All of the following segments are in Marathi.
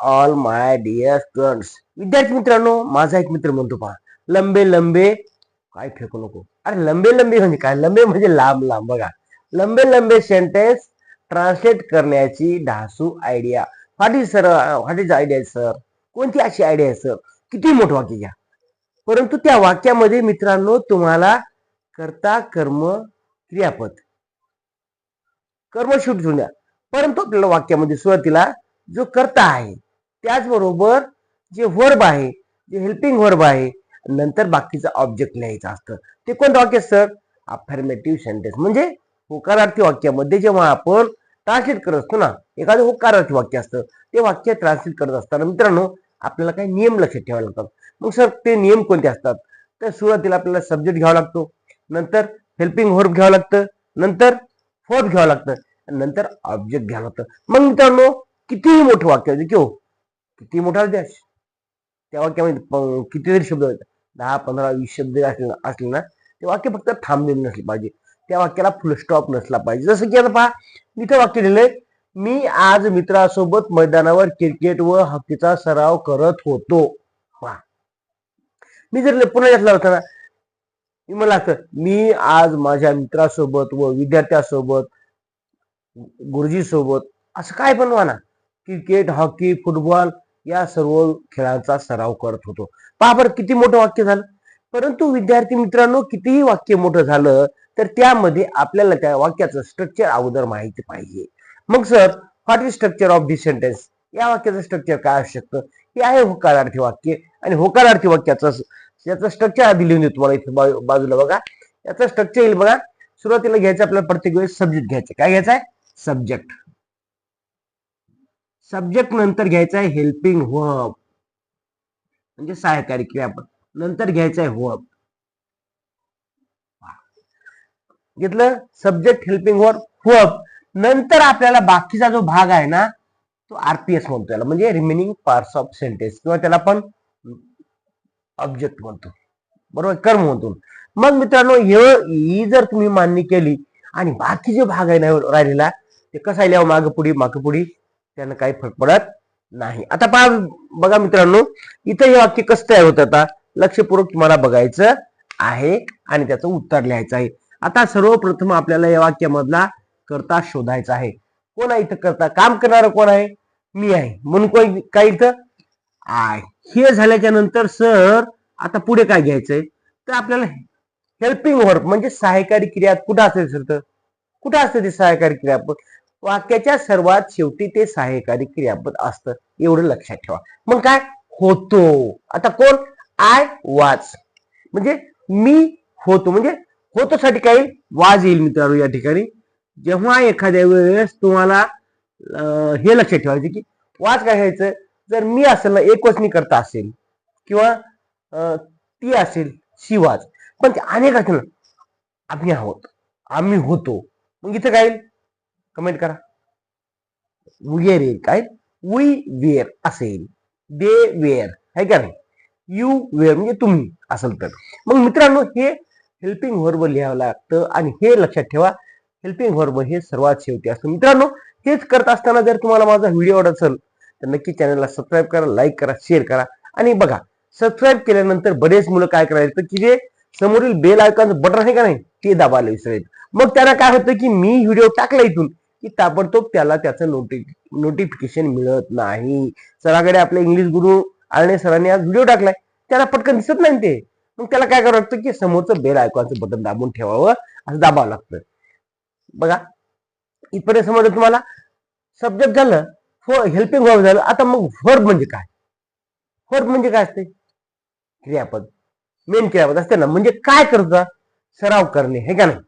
All my dear students. विद्यार्थी मित्रांनो, माझा एक मित्र म्हणतो पहा, लंबे लंबे काय फेकू नको. अरे लंबे लंबे म्हणजे काय? लंबे म्हणजे लांब लांब. बघा, लंबे लंबे सेंटेन्स ट्रान्सलेट करण्याची ढासू idea. What is idea sir? कोणती अशी आयडिया आहे सर? किती मोठं वाक्य घ्या, परंतु त्या वाक्यामध्ये मित्रांनो तुम्हाला कर्ता कर्म क्रियापद कर्म शूट द्या, परंतु आपल्याला वाक्यामध्ये सुरुवातीला जो कर्ता आहे त्याचबरोबर जे वर्ब आहे, जे हेल्पिंग वर्ब आहे, नंतर बाकीचं ऑब्जेक्ट लिहायचं असतं. ते कोणतं वाक्य सर? Affirmative sentence. म्हणजे होकारार्थी वाक्यामध्ये जेव्हा आपण ट्रान्सलेट करत असतो ना, एखादं होकारार्थी वाक्य असतं, ते वाक्य ट्रान्सलेट करत असताना मित्रांनो आपल्याला काही नियम लक्षात ठेवावे लागतात. मग सर ते नियम कोणते असतात? तर सुरुवातीला आपल्याला सब्जेक्ट घ्यावा लागतो, नंतर हेल्पिंग वर्ब घ्यावं लागतं, नंतर वर्ब घ्यावं लागतं, नंतर ऑब्जेक्ट घ्यावं लागतं. मग मित्रांनो कितीही मोठं वाक्य किंवा किती मोठा द्या, त्या वाक्यामध्ये कितीतरी शब्द 10, 15, 20 शब्द असले ना, ते वाक्य फक्त थांबलेले नसले पाहिजे, त्या वाक्याला फुल स्टॉप नसला पाहिजे. जसं की आता पहा, इथं वाक्य लिहिलंय, मी आज मित्रासोबत मैदानावर क्रिकेट व हॉकीचा सराव करत होतो. मी जर पुन्हा घेतला होता ना, मला असं, मी आज माझ्या मित्रासोबत व विद्यार्थ्यासोबत गुरुजी सोबत असं काय पण म्हणा, क्रिकेट, हॉकी, फुटबॉल या सर्व खेळांचा सराव करत होतो. पहा बरं किती मोठं वाक्य झालं. परंतु विद्यार्थी मित्रांनो, कितीही वाक्य मोठं झालं तर त्यामध्ये आपल्याला त्या वाक्याचं स्ट्रक्चर अगोदर माहिती पाहिजे. मग sir what is structure of this sentence? या वाक्याचं स्ट्रक्चर काय असू शकतं? हे आहे होकारार्थी वाक्य, आणि होकारार्थी वाक्याचं याचं स्ट्रक्चर आधी लिहून देतो तुम्हाला इथे बाजूला. बघा, याचं स्ट्रक्चर येईल बघा. सुरुवातीला घ्यायचं आपल्याला प्रत्येक वेळेस सब्जेक्ट घ्यायचं. काय घ्यायचं आहे? सब्जेक्ट. सब्जेक्ट नंतर घ्यायचा आहे हेल्पिंग वर्ब म्हणजे सहाय्यकारी क्रियापद. नंतर घ्यायचं आहे वर्ब. घेतलं सब्जेक्ट, हेल्पिंग वर्ब, वर्ब. नंतर आपल्याला बाकीचा जो भाग आहे ना, तो आरपीएस म्हणतो त्याला, म्हणजे रिमेनिंग पार्ट्स ऑफ सेंटेन्स, किंवा त्याला आपण ऑब्जेक्ट म्हणतो, बरोबर, कर्म म्हणतो. मग मित्रांनो ही जर तुम्ही मान्य केली आणि बाकी जे भाग आहे ना राहिलेला, ते कसं लिहावं, मागे पुढी त्यानं काही फरक पडत नाही. आता पहा बघा मित्रांनो, इथं हे वाक्य कसं तयार होतं, आता लक्षपूर्वक तुम्हाला बघायचं आहे आणि त्याचं उत्तर लिहायचं आहे. आता सर्वप्रथम आपल्याला या वाक्यामधला कर्ता शोधायचा आहे. कोण आहे इथं कर्ता? काम करणारं कोण आहे? मी आहे, म्हणून कोण काय इथं आय. हे झाल्याच्या नंतर सर आता पुढे काय घ्यायचंय, तर आपल्याला हेल्पिंग वर्ब म्हणजे सहाय्यकारी क्रिया कुठं असेल सर? कुठं असतं ते सहाय्यकारी क्रियापद? वाक्याच्या सर्वात शेवटी ते सहाय्यकारी क्रियापद असतं, एवढं लक्षात ठेवा. मग काय होतो? आता कोण? आय वाज, म्हणजे मी होतो, म्हणजे होतो साठी काय येईल? वाज येईल मित्रांनो. या ठिकाणी जेव्हा एखाद्या वेळेस तुम्हाला हे लक्षात ठेवायचे की वाज काय घ्यायचं, जर मी असेल ना, एकवचनी करता असेल किंवा ती असेल शी वाज, पण ते अनेक असेल, आम्ही आहोत, आम्ही होतो, मग इथं काय येईल? कमेंट करा. वेअर येईल. काय? वी वेअर असेल, दे वेअर आहे का नाही, यू वेअर म्हणजे तुम्ही असेल तर. मग मित्रांनो हे हेल्पिंग वर्ब लिहावं लागतं, आणि हे लक्षात ठेवा, हेल्पिंग वर्ब हे सर्वात शेवटी असतं. मित्रांनो हेच करत असताना जर तुम्हाला माझा व्हिडिओ आवडत असेल तर नक्की चॅनलला सबस्क्राईब करा, लाईक करा, शेअर करा. आणि बघा, सबस्क्राईब केल्यानंतर बरेच मुलं काय करायचं की जे समोरील बेल आयकॉनचं बटन आहे का नाही, ते दाबायला विसरायचं. मग त्यांना काय होतं की मी व्हिडिओ टाकला इथून की ताबडतोब त्याला त्याचं नोटिफिकेशन मिळत नाही. सराकडे आपले इंग्लिश गुरु आळणे सरांनी आज व्हिडिओ टाकलाय, त्याला पटकन दिसत नाही ते. मग त्याला काय करावं लागतं की समोरचं बेल आयकॉनचं बटन दाबून ठेवावं, असं दाबावं लागतं. बघा इथपर्यंत समजलं तुम्हाला? सब्जेक्ट झालं, हेल्पिंग वर्ब झालं. आता मग वर्ब म्हणजे काय? वर्ब म्हणजे काय असते? क्रियापद, मेन क्रियापद असते ना. म्हणजे काय करता? सराव करणे, हे का नाही?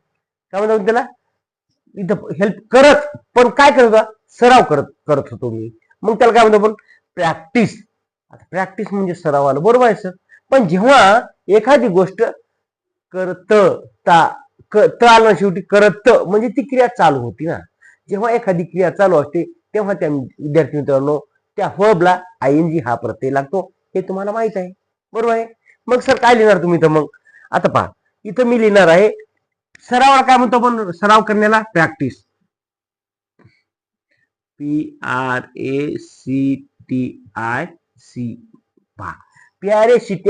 काय म्हणतात त्याला? इथं हेल्प करत, पण काय करत होता? सराव करत होतो मी. मग त्याला काय म्हणतो आपण? प्रॅक्टिस. आता प्रॅक्टिस म्हणजे सराव आलं, बरोबर आहे सर. पण जेव्हा एखादी गोष्ट करत आलं शेवटी, करत म्हणजे ती क्रिया चालू होती ना. जेव्हा एखादी क्रिया चालू असते तेव्हा त्या विद्यार्थी मित्रांनो त्या वर्बला आयएनजी हा प्रत्यय लागतो, हे तुम्हाला माहित आहे, बरोबर आहे. मग सर काय लिहिणार तुम्ही इथं? मग आता पहा, इथं मी लिहिणार आहे सरावाला काय म्हणतो आपण? सराव करण्याला practice, PRACTICE. T I C पहा PRACTIC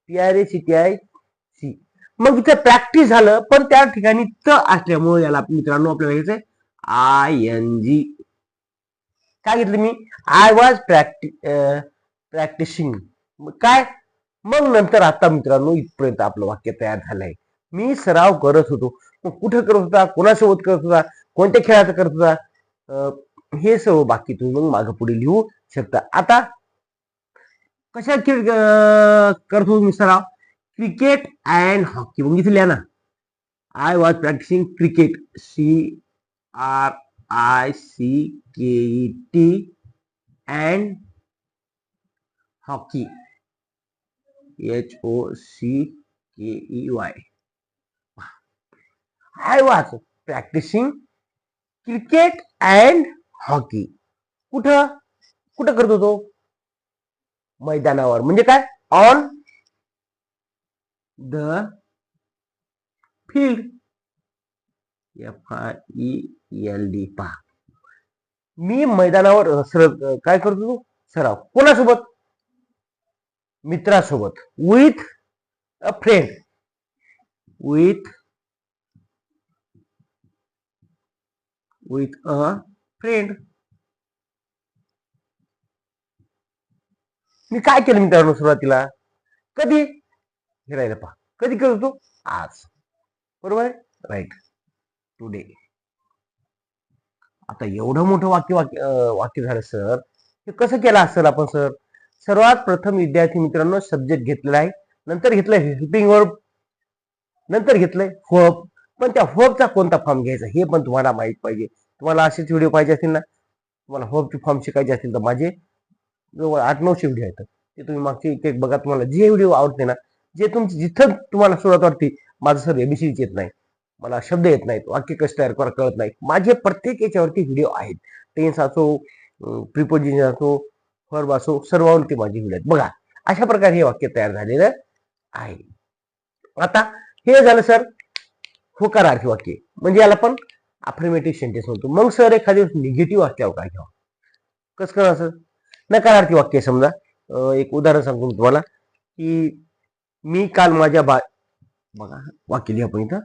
PRACTIC मग इथे प्रॅक्टिस झालं पण त्या ठिकाणी त असल्यामुळे याला मित्रांनो आपल्याला घ्यायचंय ING काय घेतलं मी आय वॉज प्रॅक्टिसिंग काय मग नंतर आता मित्रांनो इथपर्यंत आपलं वाक्य तयार झालंय मी सराव करत होतो मग कुठं करत होता कोणासोबत करत होता कोणत्या खेळाचं करत होता हे सर्व बाकी तुम्ही मग मागे पुढे लिहू शकता आता कशा खेळ करत होतो मी सराव क्रिकेट अँड हॉकी मग इथे लिहा ना I was practising cricket CRICKET and hockey HOCKEY I was practicing cricket and hockey कुठं कुठं करत होतो मैदानावर म्हणजे काय ऑन द फील्ड FIELD पहा मी मैदानावर काय करत होतो सराव कोणासोबत मित्रासोबत with a friend with a friend मी काय केलं मित्रांनो सुरुवातीला कधी हे राहिलं पहा कधी करत होतो आज बरोबर आहे राईट टुडे आता एवढं मोठं वाक्य झालं सर हे कसं केलं असेल आपण सर सर्वात प्रथम विद्यार्थी मित्रांनो सब्जेक्ट घेतलेला आहे नंतर घेतलंय हेल्पिंग वर्ब नंतर घेतलंय वर्ब पण त्या वर्बचा कोणता फॉर्म घ्यायचा हे पण तुम्हाला माहित पाहिजे तुम्हाला असेच व्हिडिओ पाहिजे असतील ना तुम्हाला वर्बचे फॉर्म शिकायचे असतील तर माझे जवळ 800-900 व्हिडिओ आहेत ते तुम्ही मागचे एक बघा तुम्हाला जे व्हिडिओ आवडते ना जे तुमची जिथं तुम्हाला सुरुवात वाटते माझं सर ABCD येत नाही मला शब्द येत नाहीत वाक्य कसे तयार करा कळत नाही माझे प्रत्येक याच्यावरती व्हिडिओ आहेत टेन्स असो प्रिपोजिशन असो वर्ब असो सर्वांवरती माझे व्हिडिओ आहेत बघा अशा प्रकारे हे वाक्य तयार झालेलं आहे आता हे झालं सर होकारार्थी वाक्य म्हणजे याला पण अफर्मेटिव्ह सेंटेन्स म्हणतो मग सर एखादी निगेटिव्ह असल्यावर काय घ्यावं कसं करायचं नकारार्थी वाक्य समजा एक उदाहरण सांगतो तुम्हाला की मी काल माझ्या बघा वाक्य लिहा आपण इथं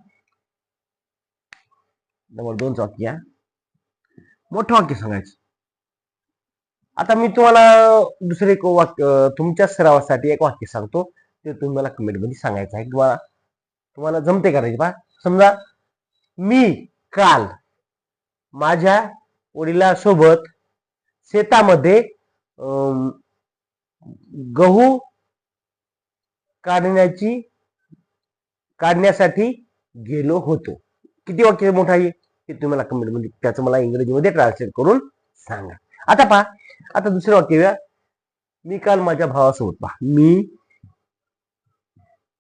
नंबर 2 वाक्य मोठं वाक्य सांगायचं आता मी तुम्हाला दुसरे एक वाक्य तुमच्या सरावासाठी एक वाक्य सांगतो ते तुम्ही मला कमेंट मध्ये सांगायचं आहे तुम्हाला जमते करायचे पहा समजा मी काल माझ्या वडिलांसोबत शेतामध्ये गहू काढण्यासाठी गेलो होतो किती वाक्य मोठा आहे हे तुम्ही मला कमेंट मध्ये त्याचं मला इंग्रजीमध्ये ट्रान्सलेट करून सांगा आता पहा आता दुसरं वाक्य मी काल माझ्या भावासोबत पहा मी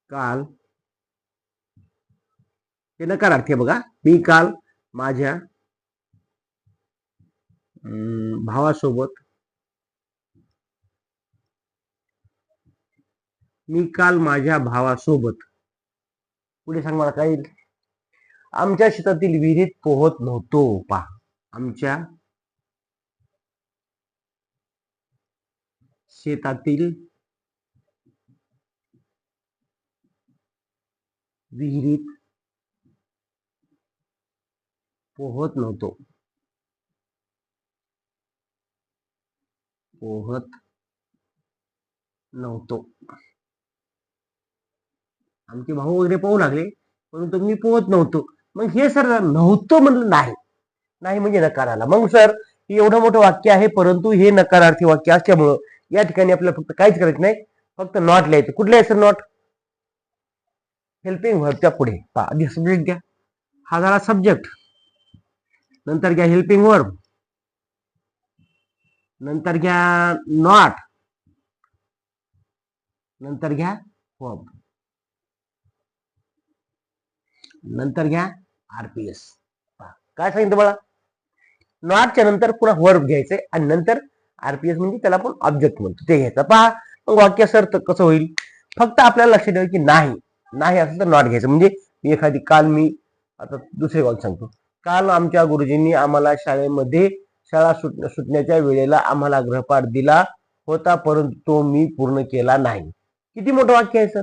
काल हे नकारार्थी आहे बघा मी काल माझ्या भावासोबत पुढे सांग मला काय आमच्या शेतातील विहिरीत पोहत नव्हतो पहा आमच्या शेतातील विहिरीत पोहत नव्हतो आमचे भाऊ वगैरे पोहू लागले परंतु मी पोहत नव्हतो मग हे सर नव्हतं म्हणलं नाही म्हणजे नकार आला मग सर एवढं मोठं वाक्य आहे परंतु हे नकारार्थी वाक्य असल्यामुळं या ठिकाणी आपल्याला फक्त काहीच करायचं नाही फक्त नॉट लिहायचं कुठलं आहे सर नॉट हेल्पिंग व्हर्बच्या पुढे आधी सब्जेक्ट घ्या हा झाला सब्जेक्ट नंतर घ्या हेल्पिंग वर्ब नंतर घ्या नॉट नंतर घ्या वर्ब नंतर घ्या RPS काय सांगितलं मला नॉटच्या नंतर पुन्हा वर्ब घ्यायचंय आणि नंतर RPS म्हणजे त्याला आपण ऑब्जेक्ट म्हणतो ते घ्यायचं पहा मग वाक्य सर कसं होईल फक्त आपल्याला लक्ष द्यावं की नाही असं तर नॉट घ्यायचं म्हणजे मी आता दुसरे वाक्य सांगतो काल आमच्या गुरुजींनी आम्हाला शाळेमध्ये शाळा सुटण्याच्या वेळेला आम्हाला गृहपाठ दिला होता, परंतु तो मी पूर्ण केला नाही. किती मोठं वाक्य आहे सर,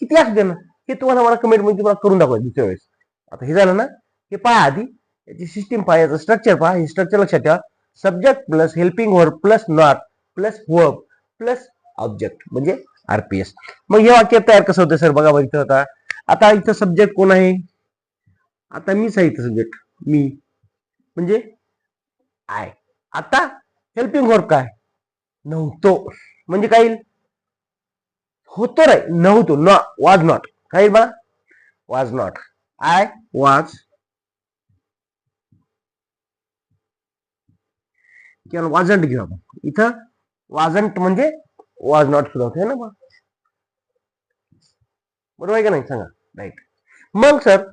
किती असू दे ना, हे तुम्हाला मला कमेंट मध्ये तुम्हाला करून दाखवा दुसऱ्या वेळेस. आता हे झालं ना, हे पहा आधी याची सिस्टीम पहा, याचं स्ट्रक्चर पहा. हे स्ट्रक्चर लक्षात ठेवा. Subject plus helping verb plus not plus verb plus object म्हणजे आरपीएस. मग हे वाक्य तयार कसं होतं सर, बघा बघितलं होता. आता इथं सब्जेक्ट कोण आहे, आता मीच आहे इथं सब्जेक्ट, मी म्हणजे आय. आता हेल्पिंग वर्ब काय, नव्हतो म्हणजे काय येईल, होतो रे, नव्हतो, वाज नॉट, काय बघा, वाज नॉट. आय वाज किंवा वाजंट घेऊ आपण. इथं वाजंट म्हणजे वाज नॉट सुद्धा होते ना, बरोबर आहे का नाही सांगा. राईट. मग सर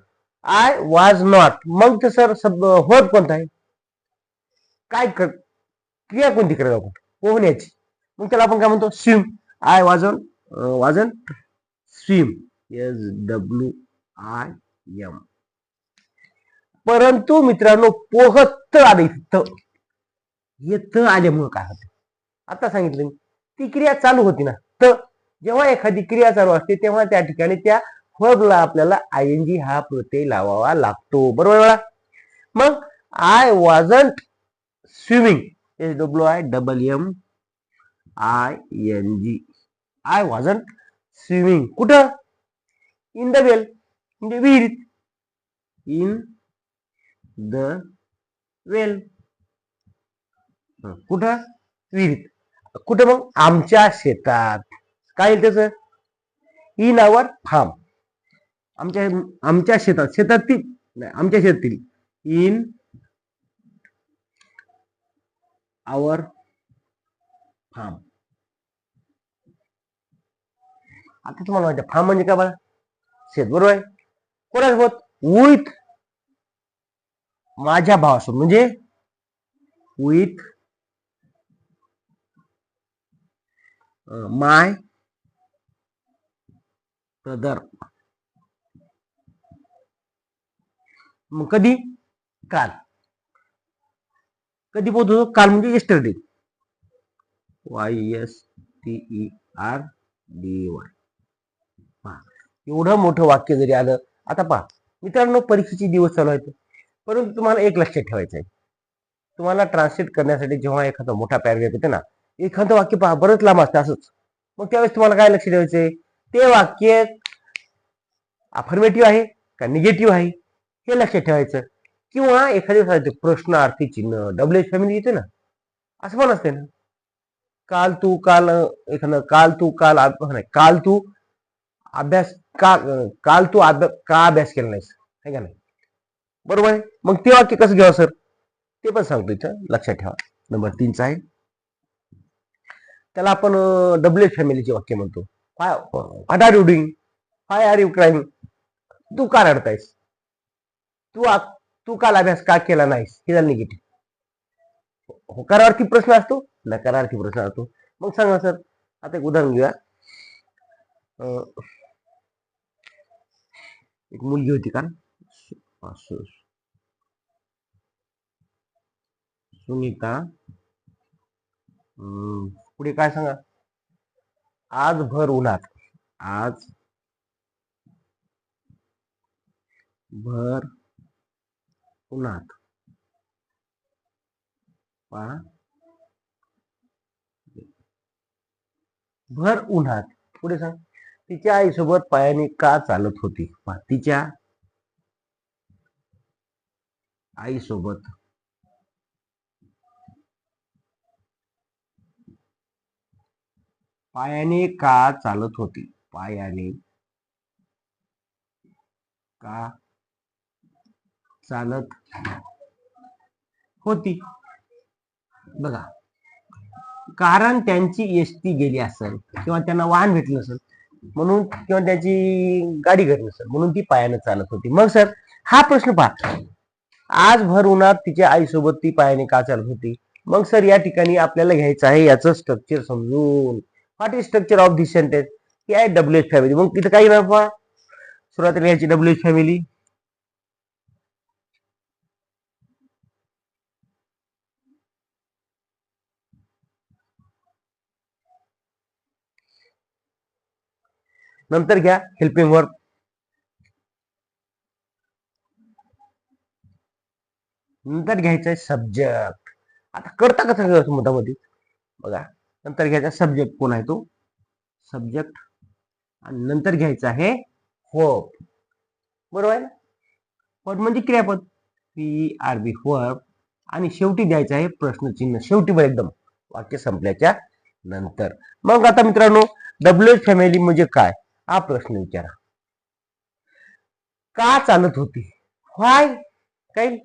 आय वाज नॉट, मग सर वर्ब कोणता आहे, काय क्रिया कोणती करायला आपण, पोहण्याची. मग त्याला आपण काय म्हणतो, swim. I wasn't swim, SWIM. परंतु मित्रांनो पोहत आले, येत आल्यामुळे काय होतं, आता सांगितलं ती क्रिया चालू होती ना. तर जेव्हा एखादी क्रिया चालू असते तेव्हा त्या ठिकाणी त्या वर्बला आपल्याला आयएनजी हा प्रत्यय लावावा लागतो, बरोबर. मग I wasn't swimming, SWIMMING, I wasn't swimming, कुठं, इन द वेल म्हणजे विहिरीत, इन द वेल, कुठं, विहिरीत. कुठं, मग आमच्या शेतात. काय येईल त्याच, इन आवर फार्म, आमच्या शेतात, शेतातील नाही, आमच्या शेतातील, इन आवर फार्म. आता तुम्हाला माहिती फार्म म्हणजे काय बघा, शेत, बरोबर आहे. कोणासोबत, विथ माझ्या भावासोबत, म्हणजे विथ माय ब्रदर. मग कधी, काल. कधी पोहोचतो, काल म्हणजे येस्टरडे, YSTERDY. एवढं मोठं वाक्य जरी आलं. आता पहा मित्रांनो, परीक्षेचे दिवस चालू आहेत, परंतु तुम्हाला एक लक्षात ठेवायचं आहे, तुम्हाला ट्रान्सलेट करण्यासाठी जेव्हा एखादा मोठा पॅराग्राफ येते ना, एखादं वाक्य पहा बरंच लांब असतं असंच, मग त्यावेळेस तुम्हाला काय लक्ष ठेवायचंय, ते वाक्य अफर्मेटिव्ह आहे का निगेटिव्ह आहे हे लक्षात ठेवायचं. किंवा एखाद्या प्रश्नार्थी चिन्ह WH फॅमिली येते ना, असं पण असते ना, काल तू एखादं काल तू अभ्यास काल तू का अभ्यास केला नाहीस, आहे का नाही, बरोबर आहे. मग ते वाक्य कसं घ्यावं सर, ते पण सांगतो इथं, लक्षात ठेवा. नंबर 3चा आहे, त्याला आपण WH फॅमिलीचे वाक्य म्हणतो. What are you doing, why are you crying, तू का रडतायस, तू काल अभ्यास का केला नाहीस, हे झालं निगेटिव्ह. होकारार्थी प्रश्न असतो, नकारार्थी प्रश्न असतो. मग सांगा सर, आता एक उदाहरण घेऊया. एक मुलगी होती का, सुनीता, पुढे काय सांगा, आज भर उन्हात, आज भर उन्हात, भर उन्हात, पुढे सांग, तिच्या आईसोबत पायाने का चालत होती, तिच्या आईसोबत पायाने का चालत होती, पायाने का चालत होती. बघा, कारण त्यांची एसटी गेली असेल किंवा त्यांना वाहन भेटलं नसेल म्हणून, किंवा त्याची गाडी घरी नसेल म्हणून ती पायाने चालत होती. मग सर हा प्रश्न पहा, आज भर उन्हात तिच्या आईसोबत ती पायाने का चालत होती. मग सर या ठिकाणी आपल्याला घ्यायचं आहे याचं स्ट्रक्चर समजून. What is structure of this sentence, की आहे WH फॅमिली. मग तिथं काही ना पहा, सुरुवातीला याची WH फॅमिली, नंतर घ्या हेल्पिंग वर्ब, नंतर घ्यायचंय सब्जेक्ट. आता करता कसं करायचं मोठामध्ये बघा. नंतर घ्यायचा सब्जेक्ट, कोण आहे तो सब्जेक्ट, आणि नंतर घ्यायचा आहे वर्ब. बरोबर आहे ना. वर्ब म्हणजे क्रियापद, PRB वर्ब, आणि शेवटी द्यायचं आहे प्रश्नचिन्ह शेवटी वर एकदम वाक्य संपल्याच्या नंतर. मग आता मित्रांनो WH फॅमिली म्हणजे काय हा प्रश्न विचारा. का चालत होती, व्हाय, काही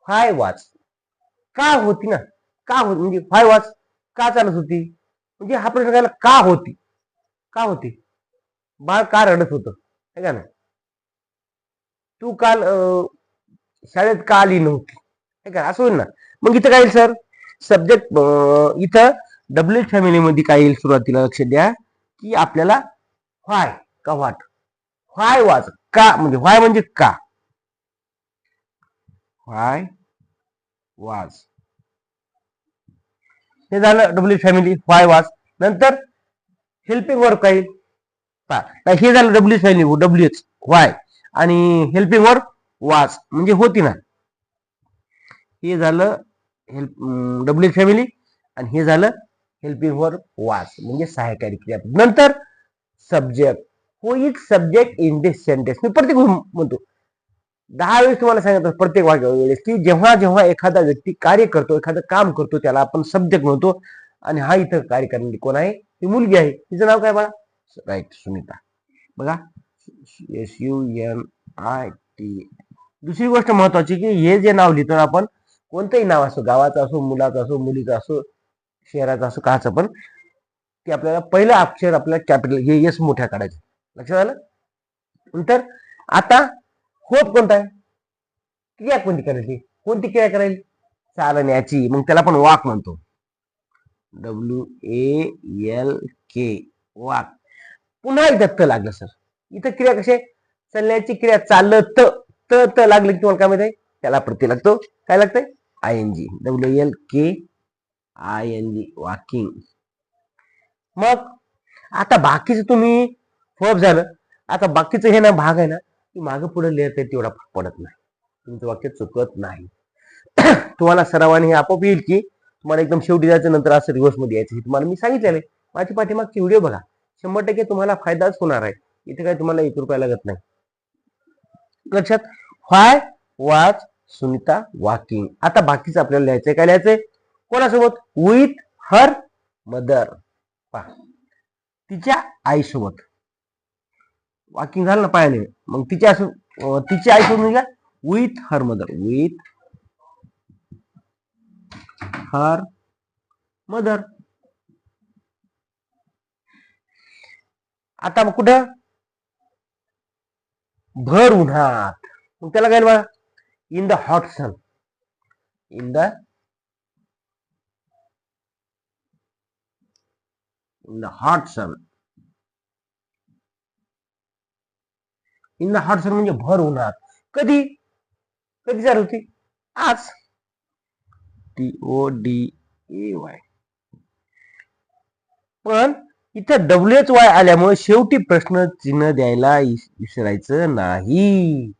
व्हाय वाच, का होती ना, का होती म्हणजे व्हाय वाच, का चालत होती, म्हणजे हा प्रश्न काय का होती, का होती, बाळ का रडत होतं है का ना, तू काल शाळेत का आली नव्हती है का, असं होईल ना. मग इथं काय येईल सर, सब्जेक्ट इथं WH फॅमिली मध्ये काय येईल सुरुवातीला लक्ष द्या की आपल्याला व्हाय का व्हाट, व्हाय वाच का, म्हणजे व्हाय म्हणजे का, व्हाय वाज, हे झालं WH फॅमिली व्हाय वाज. नंतर हेल्पिंग वर्ब काय, हे झालं WH फॅमिली WH व्हाय, आणि हेल्पिंग वर्ब वाज म्हणजे होती ना. हे झालं WH फॅमिली, आणि हे झालं हेल्पिंग वर्ब वाज म्हणजे सहाय्यकारी क्रियापद. नंतर subject, who is subject in this sentence. मी प्रत्येक म्हणतो 10 वेळेस तुम्हाला सांगितलं प्रत्येक वेळेस की जेव्हा जेव्हा एखादा व्यक्ती कार्य करतो, एखादं काम करतो, त्याला आपण सब्जेक्ट म्हणतो. आणि हा इथं कार्य करणारी कोण आहे, ती मुलगी आहे. तिचं नाव काय बाळा, राईट, सुनीता. बघा SUNIT. दुसरी गोष्ट महत्वाची की हे जे नाव लिहितो आपण, कोणतंही नाव असो, गावाचं असो, मुलाचं असो, मुलीचं असो, शहराचं असो, काचं पण, ते आपल्याला पहिलं अक्षर आपल्याला कॅपिटल हे एस मोठ्या काढायचं. लक्षात आलं. नंतर आता होप कोणता आहे, क्रिया कोणती करायची, कोणती क्रिया करायची, चालण्याची, मग त्याला आपण वाक म्हणतो, WALK वाक. पुन्हा इथं त लागलं सर, इथं क्रिया कशी आहे, चालण्याची क्रिया, चालत त लागलं की तुम्हाला काय माहिती आहे, त्याला प्रत्यय लागतो, काय लागतंय ING, WALKING वॉकिंग. मग आता बाकीचं तुम्ही वर्ब झालं, आता बाकीचं हे ना भाग आहे ना, मागं पुढे लिहित आहे तेवढा पडत नाही, तुमचं वाक्य चुकत नाही. तुम्हाला सरावाने हे आपोआप येईल की तुम्हाला एकदम शेवटी जायचं, नंतर असं रिव्हर्स मध्ये यायचं. हे तुम्हाला मी सांगितलेलं आहे, माझी पाठीमागची व्हिडिओ बघा, 100% तुम्हाला फायदाच होणार आहे. इथे काय तुम्हाला 1 रुपया लागत नाही. लक्षात. व्हाय वाज सुनीता वॉकिंग. आता बाकीचं आपल्याला लिहायचंय, काय लिहायचंय, कोणासोबत, विथ हर मदर, तिच्या आईसोबत. वॉकिंग झालं ना पायाने, मग तिची आईसोबत म्हणजे with her mother, with her mother. आता मग कुठं, भर उन्हात, मग त्याला काय बघा, in the hot sun, in the hot sun, in the hot sun म्हणजे भर उन्हात. कधी, कधी चालू होती, आज, TODAY. पण इथं WHY आल्यामुळे शेवटी प्रश्न चिन्ह द्यायला विसरायचं नाही.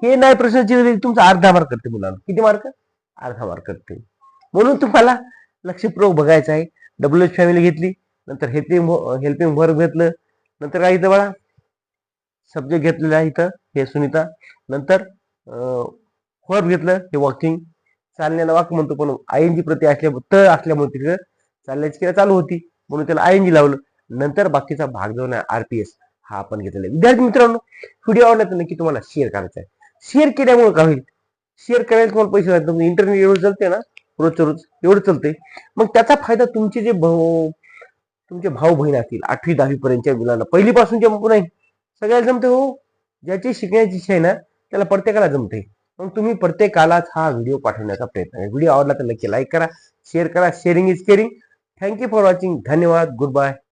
हे नाही प्रश्न चिन्ह तुमचा अर्धा मार्क करते मुलांना. किती मार्क, अर्धा मार्क करते. म्हणून तुम्हाला लक्षपूर्वक बघायचं आहे. WH फॅमिली घेतली, नंतर हेल्पिंग वर्ब घेतलं, नंतर काय इथं बघा सब्जेक्ट घेतलेला आहे इथं हे सुनीता, नंतर वर्ब घेतलं हे वॉकिंग, चालण्याला वाक म्हणतो, पण ING प्रत्यय असल्यामुळे तिकडे चालण्याची क्रिया चालू होती म्हणून त्याला ING लावलं. नंतर बाकीचा भाग जो आहे RPS हा आपण घेतलेला आहे. विद्यार्थी मित्रांनो, व्हिडिओ आवडला तर नक्की तुम्हाला शेअर करायचा आहे. शेअर केल्यामुळे काय होईल, शेअर करायला तुम्हाला पैसे लागतात. इंटरनेट एवढं चालते ना, रोजच्या रोज एवढं चालते, मग त्याचा फायदा तुमचे जे तुमचे भाऊ बहीण असतील 8वी 10वी पर्यंतच्या मुलांना, पहिलीपासूनच्या नाही सगळ्याला जमते हो. ज्याची शिकण्याची इच्छा आहे ना त्याला प्रत्येकाला जमते. मग तुम्ही प्रत्येकालाच हा व्हिडिओ पाठवण्याचा प्रयत्न करा. व्हिडिओ आवडला तर नक्की लाईक करा, शेअर करा. Sharing is caring. Thank you for watching. धन्यवाद. Good bye.